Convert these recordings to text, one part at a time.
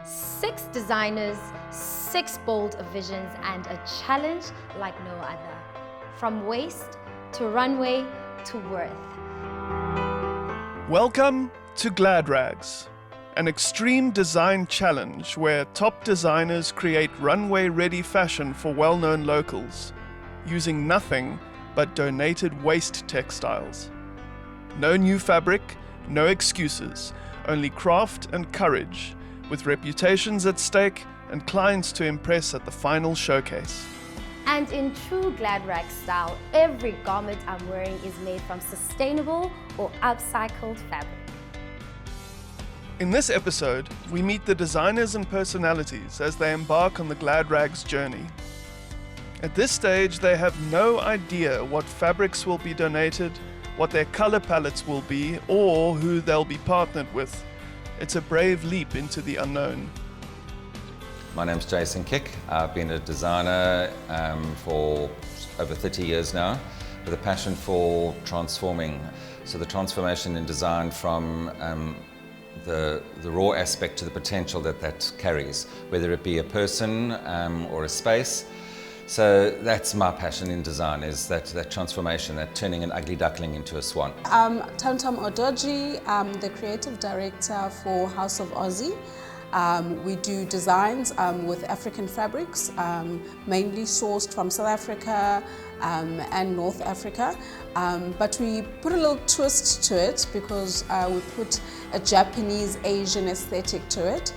6 designers, 6 bold visions, and a challenge like no other. From waste to runway to worth. Welcome to Glad Rags, an extreme design challenge where top designers create runway-ready fashion for well-known locals, using nothing but donated waste textiles. No new fabric, no excuses, only craft and courage, with reputations at stake and clients to impress at the final showcase. And in true Glad Rag style, every garment I'm wearing is made from sustainable or upcycled fabric. In this episode, we meet the designers and personalities as they embark on the Glad Rags journey. At this stage, they have no idea what fabrics will be donated, what their color palettes will be, or who they'll be partnered with. It's a brave leap into the unknown. My name's Jason Kick. I've been a designer for over 30 years now, with a passion for transforming. So the transformation in design from the raw aspect to the potential that carries, whether it be a person or a space. So that's my passion in design, is that transformation, that turning an ugly duckling into a swan. I'm Tamtam Odoji. I'm the creative director for House of Aussie. We do designs with African fabrics, mainly sourced from South Africa and North Africa. But we put a little twist to it because we put a Japanese Asian aesthetic to it.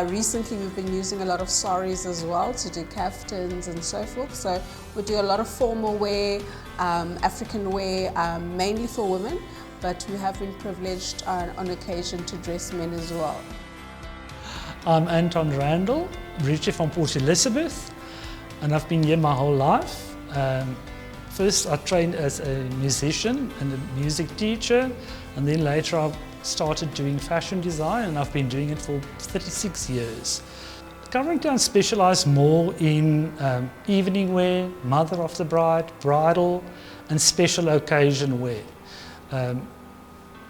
Recently we've been using a lot of saris as well to do kaftans and so forth. So we do a lot of formal wear, African wear, mainly for women, but we have been privileged on occasion to dress men as well. I'm Anton Randall, originally from Port Elizabeth, and I've been here my whole life. First I trained as a musician and a music teacher, and then later I started doing fashion design, and I've been doing it for 36 years. Currently I specialise more in evening wear, mother of the bride, bridal and special occasion wear.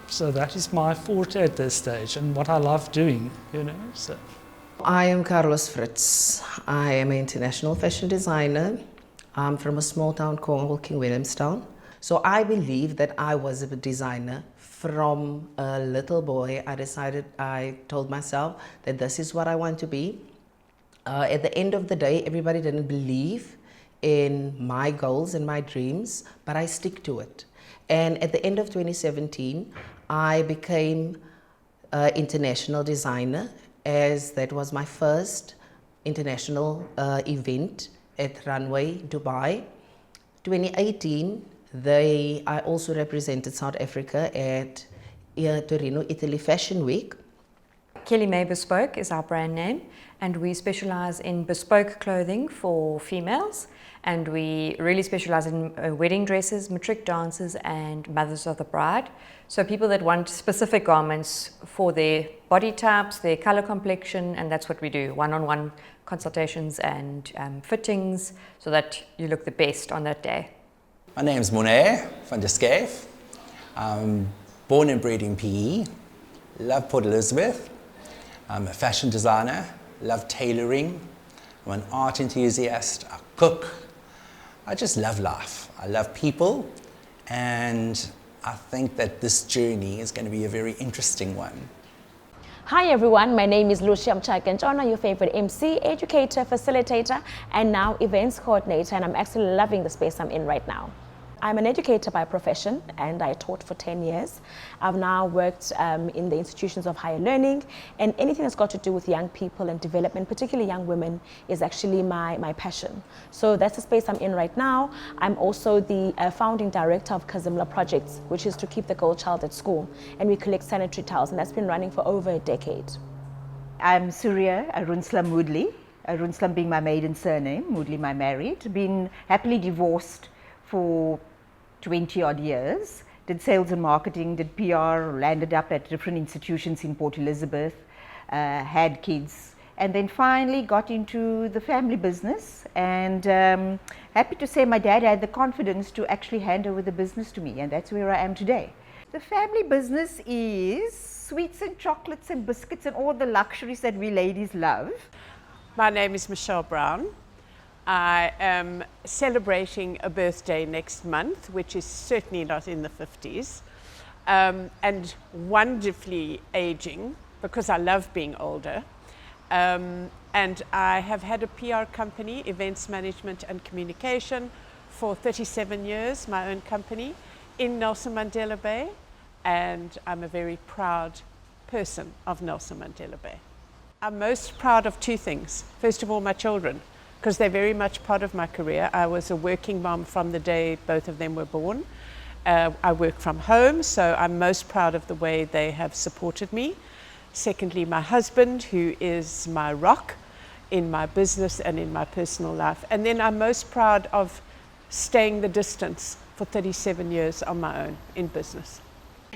So that is my forte at this stage and what I love doing, So. I am Carlos Fritz. I am an international fashion designer. I'm from a small town called King Williamstown. So I believe that I was a designer from a little boy. I told myself that this is what I want to be. At the end of the day, everybody didn't believe in my goals and my dreams, but I stick to it. And at the end of 2017, I became an international designer, as that was my first international event at Runway Dubai. 2018, I also represented South Africa at Torino, Italy Fashion Week. Kelly May Bespoke is our brand name, and we specialize in bespoke clothing for females, and we really specialize in wedding dresses, matric dances and mothers of the bride. So people that want specific garments for their body types, their color complexion, and that's what we do, one-on-one consultations and fittings so that you look the best on that day. My name's Monet van der Schaaf. I'm born and bred in PE, love Port Elizabeth. I'm a fashion designer, love tailoring. I'm an art enthusiast, a cook. I just love life. I love people, and I think that this journey is going to be a very interesting one. Hi everyone, my name is Lucia Mchakenjona, your favorite MC, educator, facilitator, and now events coordinator, and I'm actually loving the space I'm in right now. I'm an educator by profession, and I taught for 10 years. I've now worked in the institutions of higher learning, and anything that's got to do with young people and development, particularly young women, is actually my passion. So that's the space I'm in right now. I'm also the founding director of Kazimla Projects, which is to keep the girl child at school, and we collect sanitary towels, and that's been running for over a decade. I'm Surya Arunslam Moodley, Arunslam being my maiden surname, Moodley my married. Been happily divorced for 20 odd years, did sales and marketing, did PR, landed up at different institutions in Port Elizabeth, had kids, and then finally got into the family business, and happy to say my dad had the confidence to actually hand over the business to me, and that's where I am today. The family business is sweets and chocolates and biscuits and all the luxuries that we ladies love. My name is Michelle Brown. I am celebrating a birthday next month, which is certainly not in the 50s, and wonderfully aging because I love being older. And I have had a PR company, Events Management and Communication, for 37 years, my own company, in Nelson Mandela Bay, and I'm a very proud person of Nelson Mandela Bay. I'm most proud of two things. First of all, my children, because they're very much part of my career. I was a working mom from the day both of them were born. I work from home, so I'm most proud of the way they have supported me. Secondly, my husband, who is my rock in my business and in my personal life. And then I'm most proud of staying the distance for 37 years on my own in business.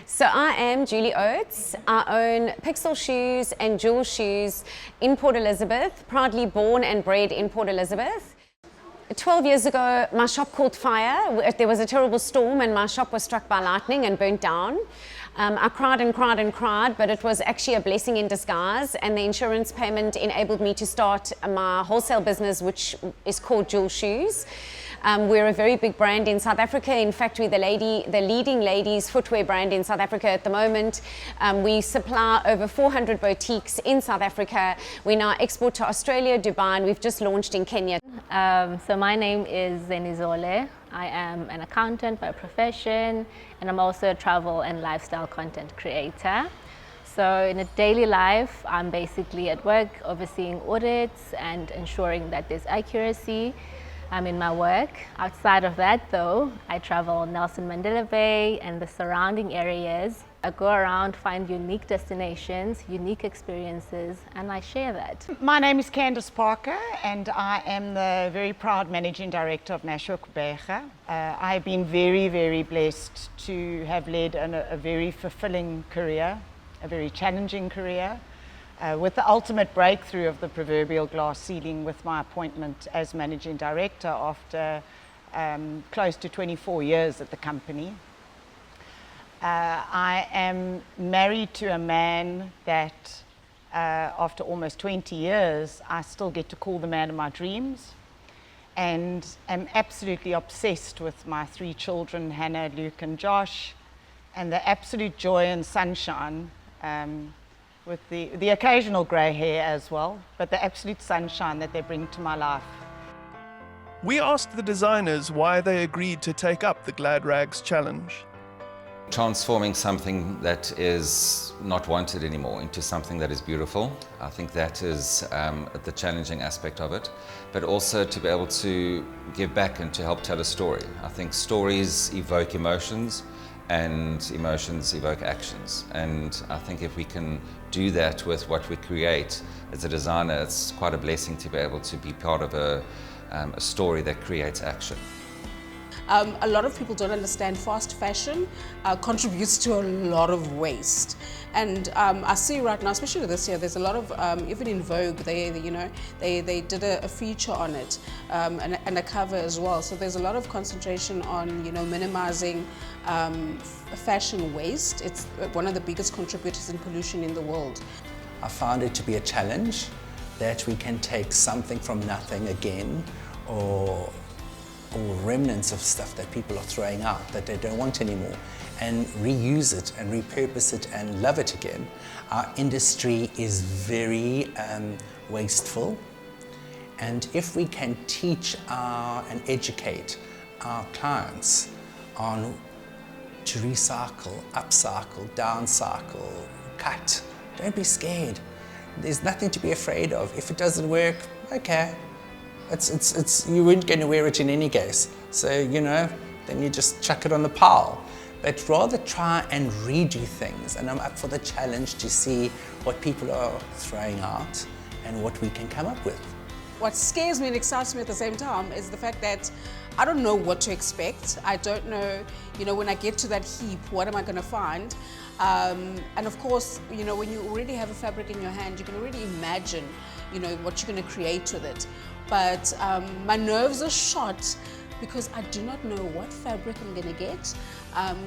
So I am Julie Oates. I own Pixel Shoes and Jewel Shoes in Port Elizabeth, proudly born and bred in Port Elizabeth. 12 years ago, my shop caught fire. There was a terrible storm and my shop was struck by lightning and burnt down. I cried and cried and cried, but it was actually a blessing in disguise, and the insurance payment enabled me to start my wholesale business, which is called Jewel Shoes. We're a very big brand in South Africa. In fact, we're the leading ladies footwear brand in South Africa at the moment. We supply over 400 boutiques in South Africa. We now export to Australia, Dubai, and we've just launched in Kenya. So my name is Zenizole. I am an accountant by profession, and I'm also a travel and lifestyle content creator. So in a daily life, I'm basically at work overseeing audits and ensuring that there's accuracy in my work. Outside of that though, I travel Nelson Mandela Bay and the surrounding areas. I go around, find unique destinations, unique experiences, and I share that. My name is Candice Parker and I am the very proud Managing Director of Nashua Kubega. I've been very, very blessed to have led a very fulfilling career, a very challenging career. With the ultimate breakthrough of the proverbial glass ceiling with my appointment as Managing Director after close to 24 years at the company. I am married to a man that after almost 20 years, I still get to call the man of my dreams, and am absolutely obsessed with my three children, Hannah, Luke and Josh, and the absolute joy and sunshine with the occasional grey hair as well, but the absolute sunshine that they bring to my life. We asked the designers why they agreed to take up the Glad Rags challenge. Transforming something that is not wanted anymore into something that is beautiful. I think that is the challenging aspect of it, but also to be able to give back and to help tell a story. I think stories evoke emotions, and emotions evoke actions. And I think if we can do that with what we create as a designer, it's quite a blessing to be able to be part of a story that creates action. A lot of people don't understand fast fashion contributes to a lot of waste. And I see right now, especially this year, there's a lot of, even in Vogue, they did a feature on it and a cover as well. So there's a lot of concentration on, minimizing fashion waste. It's one of the biggest contributors in pollution in the world. I found it to be a challenge that we can take something from nothing again, or remnants of stuff that people are throwing out that they don't want anymore, and reuse it and repurpose it and love it again. Our industry is very wasteful, and if we can teach and educate our clients on to recycle, upcycle, downcycle, cut, don't be scared. There's nothing to be afraid of. If it doesn't work, okay. You weren't going to wear it in any case. So, then you just chuck it on the pile. But rather try and redo things. And I'm up for the challenge to see what people are throwing out and what we can come up with. What scares me and excites me at the same time is the fact that I don't know what to expect. I don't know, when I get to that heap, what am I going to find? And of course, when you already have a fabric in your hand, you can already imagine, what you're going to create with it. But my nerves are shot because I do not know what fabric I'm going to get.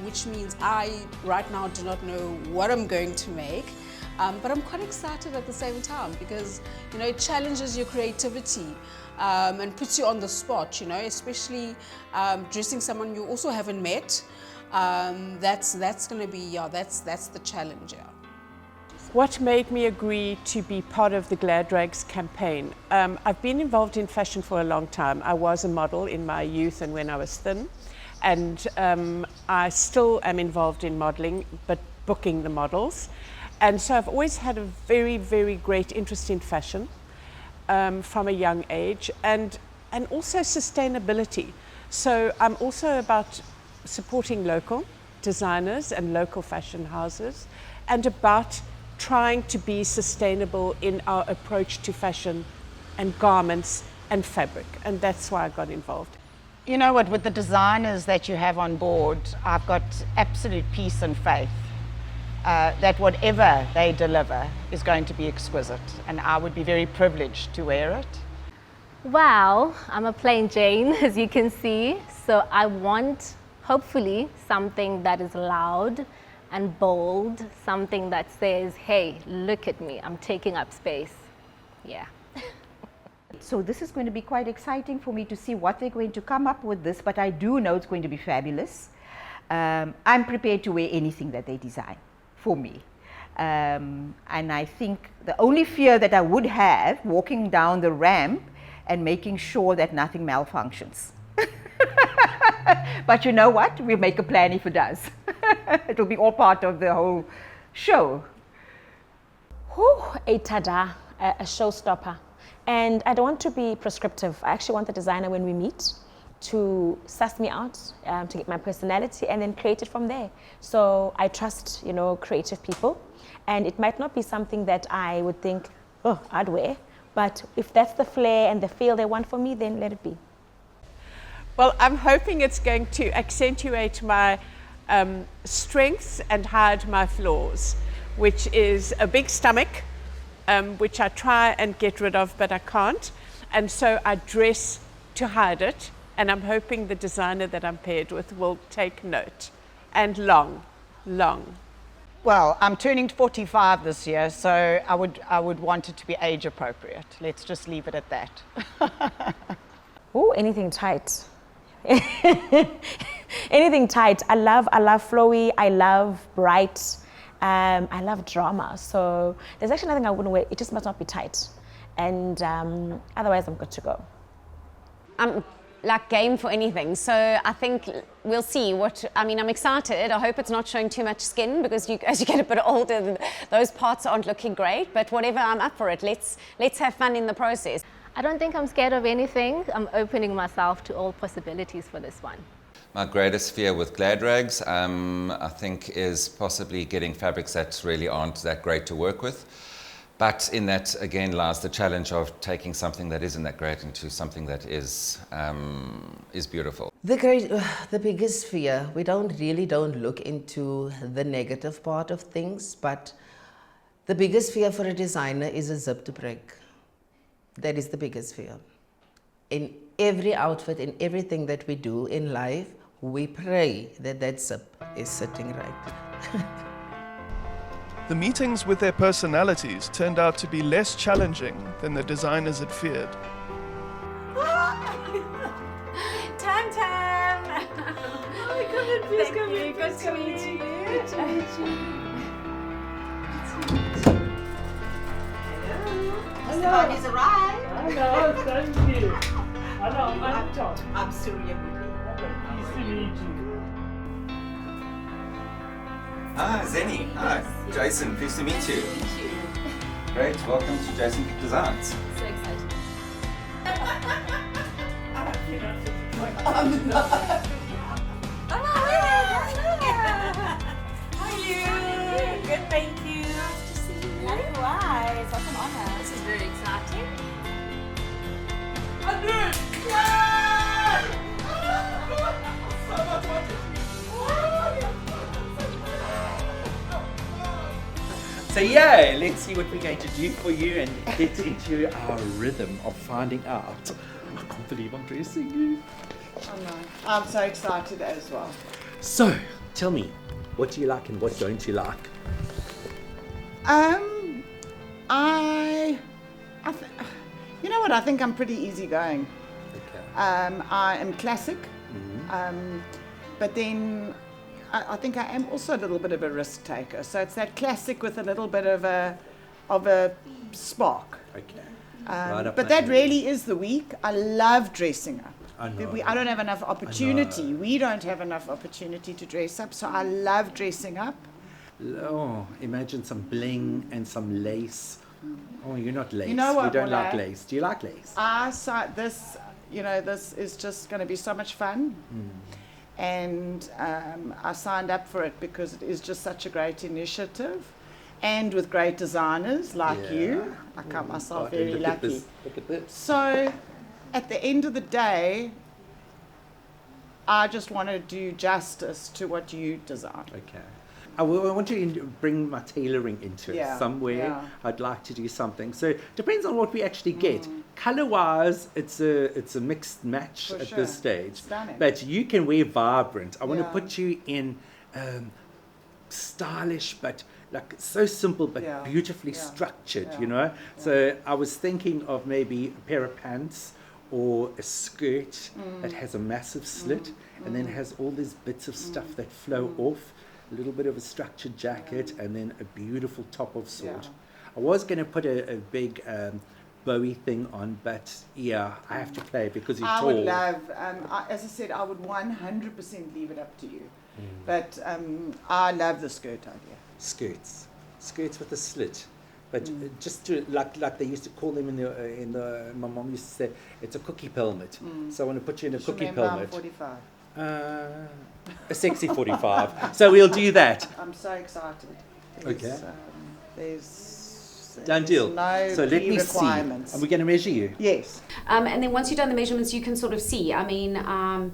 which means I right now do not know what I'm going to make. But I'm quite excited at the same time because, you know, it challenges your creativity and puts you on the spot, you know, especially dressing someone you also haven't met. That's going to be, yeah, that's the challenge, yeah. What made me agree to be part of the Glad Rags campaign? I've been involved in fashion for a long time. I was a model in my youth and when I was thin. And I still am involved in modeling, but booking the models. And so I've always had a very, very great interest in fashion from a young age and also sustainability. So I'm also about supporting local designers and local fashion houses and about trying to be sustainable in our approach to fashion and garments and fabric. And that's why I got involved. You know what, with the designers that you have on board, I've got absolute peace and faith that whatever they deliver is going to be exquisite, and I would be very privileged to wear it. Well, I'm a plain Jane, as you can see, so I want, hopefully, something that is loud and bold, something that says, hey, look at me, I'm taking up space. Yeah. So this is going to be quite exciting for me to see what they're going to come up with this, but I do know it's going to be fabulous. I'm prepared to wear anything that they design for me. And I think the only fear that I would have walking down the ramp and making sure that nothing malfunctions. But you know what? We'll make a plan if it does. It will be all part of the whole show. Whew, a tada, a showstopper. And I don't want to be prescriptive. I actually want the designer when we meet to suss me out, to get my personality and then create it from there. So I trust, you know, creative people. And it might not be something that I would think, oh, I'd wear. But if that's the flair and the feel they want for me, then let it be. Well, I'm hoping it's going to accentuate my strengths and hide my flaws, which is a big stomach, which I try and get rid of, but I can't. And so I dress to hide it. And I'm hoping the designer that I'm paired with will take note. And long. Well, I'm turning 45 this year, so I would want it to be age appropriate. Let's just leave it at that. Oh, anything tight. Anything tight. I love flowy, I love bright, I love drama. So there's actually nothing I wouldn't wear. It just must not be tight. And otherwise I'm good to go. I'm like game for anything. So I think we'll see what, I mean, I'm excited. I hope it's not showing too much skin because as you get a bit older, those parts aren't looking great, but whatever, I'm up for it. Let's have fun in the process. I don't think I'm scared of anything. I'm opening myself to all possibilities for this one. My greatest fear with Glad Rags, I think, is possibly getting fabrics that really aren't that great to work with. But in that, again, lies the challenge of taking something that isn't that great into something that is beautiful. The biggest fear, we really don't look into the negative part of things, but the biggest fear for a designer is a zip to break. That is the biggest fear. In every outfit, in everything that we do in life, we pray that that zip is sitting right. The meetings with their personalities turned out to be less challenging than the designers had feared. Tam! Oh, come in, please come in. Good to meet you. Good to meet you. Hello. Mr. Hardy's arrived. Hello, thank you. Hello, I'm John. I'm Surya Mudli. Nice to meet you. Hi, Zenny. Hi, Jason. Pleased to meet you. Great. Welcome to Jason Kick Designs. So excited. I'm not. How are you? Good, thank you. Nice to see you. Likewise. What an honor. This is very exciting. So yeah, let's see what we're going to do for you and get into our rhythm of finding out. I can't believe I'm dressing you. Oh no, I'm so excited as well. So, tell me, what do you like and what don't you like? You know what? I think I'm pretty easygoing. Okay. I am classic, but then I think I am also a little bit of a risk taker. So it's that classic with a little bit of a spark. Okay. But that really is the week. I love dressing up. I know. I don't have enough opportunity. We don't have enough opportunity to dress up, so I love dressing up. Oh, imagine some bling and some lace. Oh, you're not lace. You know what, You don't Mola? like lace. Do you like lace? I saw this, this is just going to be so much fun. And I signed up for it because it is just such a great initiative. And with great designers like you, I count myself very lucky. Look at this. So at the end of the day, I just want to do justice to what you design. Okay. I want to bring my tailoring into it somewhere. Yeah. I'd like to do something. So it depends on what we actually get. Color-wise, it's a mixed match For at sure. this stage. Stunning. But you can wear vibrant. I want to Yeah. put you in stylish, but like so simple, but beautifully structured. So I was thinking of maybe a pair of pants or a skirt that has a massive slit and then has all these bits of stuff that flow off. A little bit of a structured jacket and then a beautiful top of sort. I was going to put a big Bowie thing on, but yeah, I have to play because you're tall. I would love, as I said, I would 100% leave it up to you. But I love the skirt idea. Skirts with a slit, but just to like they used to call them in the my mom used to say it's a cookie pelmet. So I want to put you in a cookie pelmet. 45. A sexy 45. So we'll do that. I'm so excited. Okay. There's Done deal. no So let me see. requirements. Are we going to measure you? Yes. And then once you've done the measurements, you can sort of see. I mean, I'm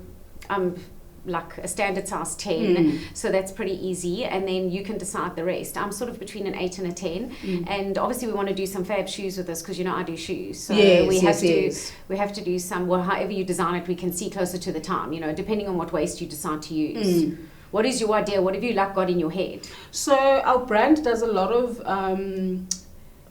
like a standard size 10, so that's pretty easy, and then you can decide the rest. I'm sort of between an 8 and a 10, and obviously we want to do some fab shoes with this because I do shoes, so we have to do some, well, however you design it, we can see closer to the time, depending on what waist you decide to use. What is your idea? What have you got in your head? So our brand does a lot of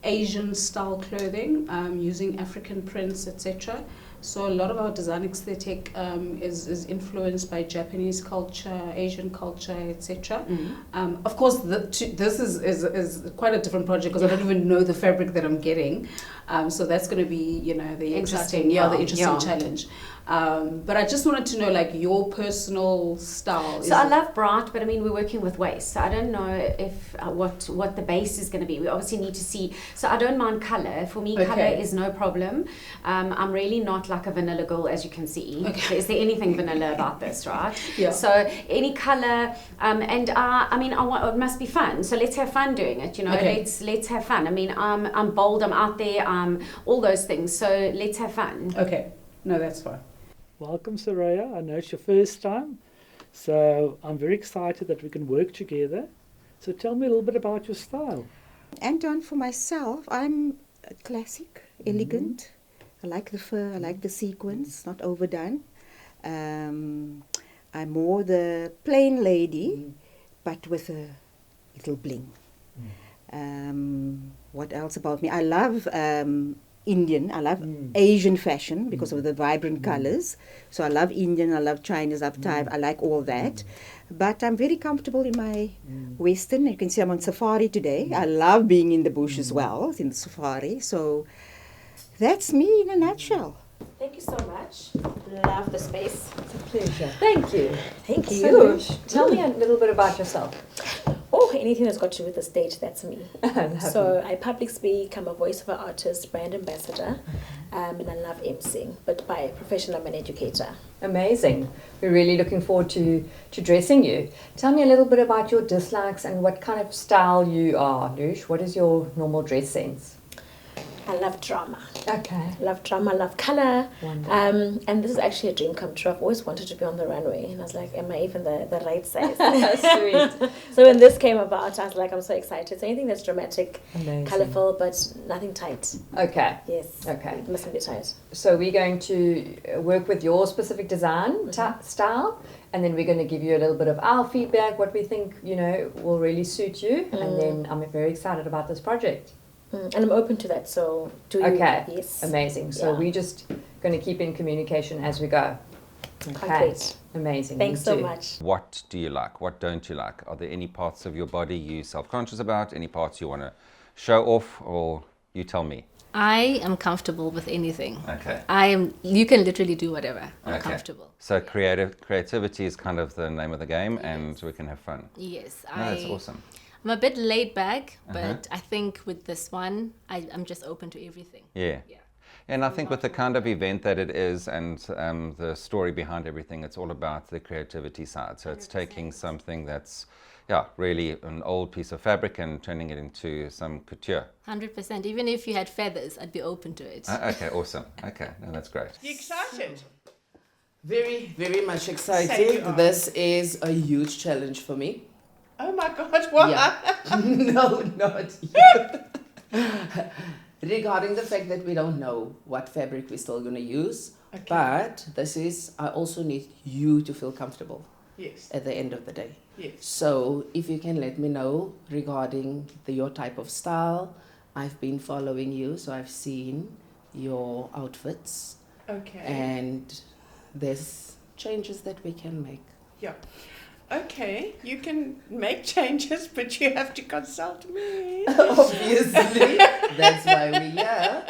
Asian style clothing using African prints, etc. So a lot of our design aesthetic is influenced by Japanese culture, Asian culture, etc. Of course, this is quite a different project because I don't even know the fabric that I'm getting. So that's going to be, the interesting challenge. But I just wanted to know, like, your personal style. So I love bright, but I mean, we're working with waist, so I don't know if what the base is going to be. We obviously need to see. So I don't mind color. For me, color is no problem. I'm really not like a vanilla girl, as you can see. Is there anything vanilla about this, right? Yeah. So any color, and I mean, it must be fun. So let's have fun doing it. Let's have fun. I mean, I'm bold. I'm out there. All those things. So let's have fun. Okay. No, that's fine. Welcome, Soraya. I know it's your first time, so I'm very excited that we can work together. So tell me a little bit about your style. And for myself, I'm classic, elegant. I like the fur, I like the sequins, not overdone. I'm more the plain lady, but with a little bling. What else about me? I love Indian, I love Asian fashion because of the vibrant colors. So I love Indian, I love Chinese, I love Thai, I like all that. But I'm very comfortable in my Western. You can see I'm on safari today. I love being in the bush as well, in the safari. So that's me in a nutshell. Thank you so much. Love the space. It's a pleasure. Thank you. Thank you. So much. Tell me a little bit about yourself. Oh, anything that's got to do with the stage, that's me. So I public speak, I'm a voiceover artist, brand ambassador, and I love emceeing, but by profession I'm an educator. Amazing. We're really looking forward to dressing you. Tell me a little bit about your dislikes and what kind of style you are, Noosh. What is your normal dress sense? I love drama. Okay. Love drama, love color. Wonderful. And this is actually a dream come true. I've always wanted to be on the runway. And I was like, am I even the right size? Sweet. So when this came about, I was like, I'm so excited. So anything that's dramatic, Amazing. colorful, but nothing tight. Okay. Yes. Okay. It mustn't be tight. So we're going to work with your specific design style, and then we're going to give you a little bit of our feedback, what we think, you know, will really suit you. And then I'm very excited about this project. And I'm open to that, so do you? Okay. Yes. Amazing. So we're just going to keep in communication as we go. Okay. Concrete. Amazing. Thanks Me so too. much. What do you like? What don't you like? Are there any parts of your body you're self-conscious about? Any parts you want to show off? Or you tell me. I am comfortable with anything. Okay. You can literally do whatever. I'm Okay. comfortable. So creativity is kind of the name of the game, and we can have fun. Yes. That's awesome. I'm a bit laid back, but Uh-huh. I think with this one, I'm just open to everything. Yeah. And I think with the kind of event that it is and the story behind everything, it's all about the creativity side. So it's taking something that's, really an old piece of fabric and turning it into some couture. 100%. Even if you had feathers, I'd be open to it. Okay, awesome. Okay, no, that's great. You excited? Very, very much Say you excited. are. This is a huge challenge for me. Oh my God, what? Yeah. No, not you. Regarding the fact that we don't know what fabric we're still going to use, but I also need you to feel comfortable. Yes. At the end of the day. Yes. So if you can let me know regarding your type of style. I've been following you, so I've seen your outfits. Okay. And there's changes that we can make. Yeah. Okay, you can make changes, but you have to consult me. Obviously. That's why we're here.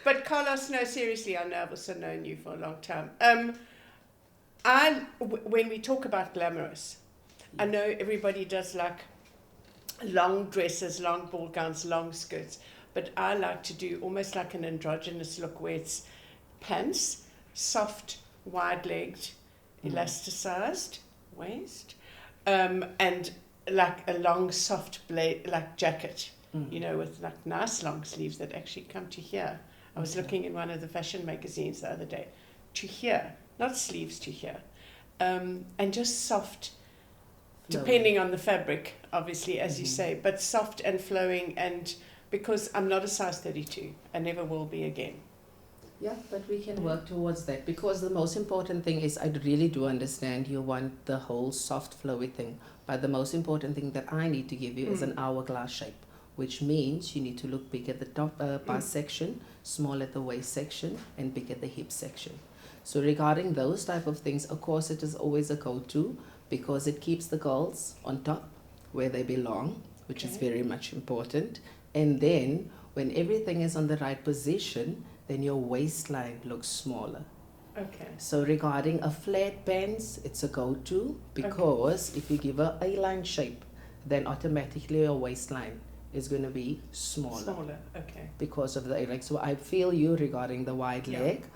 But Carlos, no, seriously, I know I've also known you for a long time. When we talk about glamorous, I know everybody does like long dresses, long ball gowns, long skirts, but I like to do almost like an androgynous look where it's pants, soft, wide-legged, elasticized waist, and like a long soft jacket, you know, with like nice long sleeves that actually come to here. I was looking in one of the fashion magazines the other day, to here, not sleeves to here, and just soft, depending on the fabric, obviously, as you say, but soft and flowing, and because I'm not a size 32, I never will be again. Yeah, but we can work towards that, because the most important thing is I really do understand you want the whole soft flowy thing, but the most important thing that I need to give you is an hourglass shape, which means you need to look big at the top bust section, small at the waist section, and big at the hip section. So regarding those type of things, of course it is always a go-to, because it keeps the girls on top where they belong, which is very much important. And then when everything is on the right position, then your waistline looks smaller. Okay. So regarding a flat pants, it's a go-to, because if you give a A-line shape, then automatically your waistline is going to be smaller. Smaller, okay. Because of the A-line. So I feel you regarding the wide leg,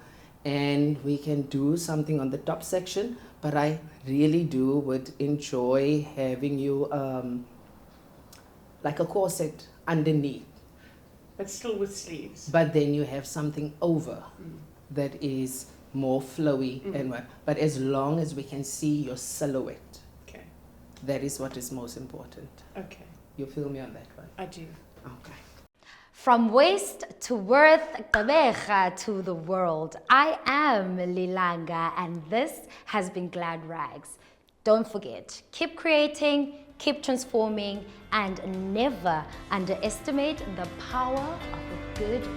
and we can do something on the top section, but I really would enjoy having you like a corset underneath. But still with sleeves. But then you have something over that is more flowy and what. But as long as we can see your silhouette, that is what is most important. Okay. You feel me on that one? I do. Okay. From waste to worth, Gqeberha to the world, I am Lilanga, and this has been Glad Rags. Don't forget, keep creating, keep transforming, and never underestimate the power of a good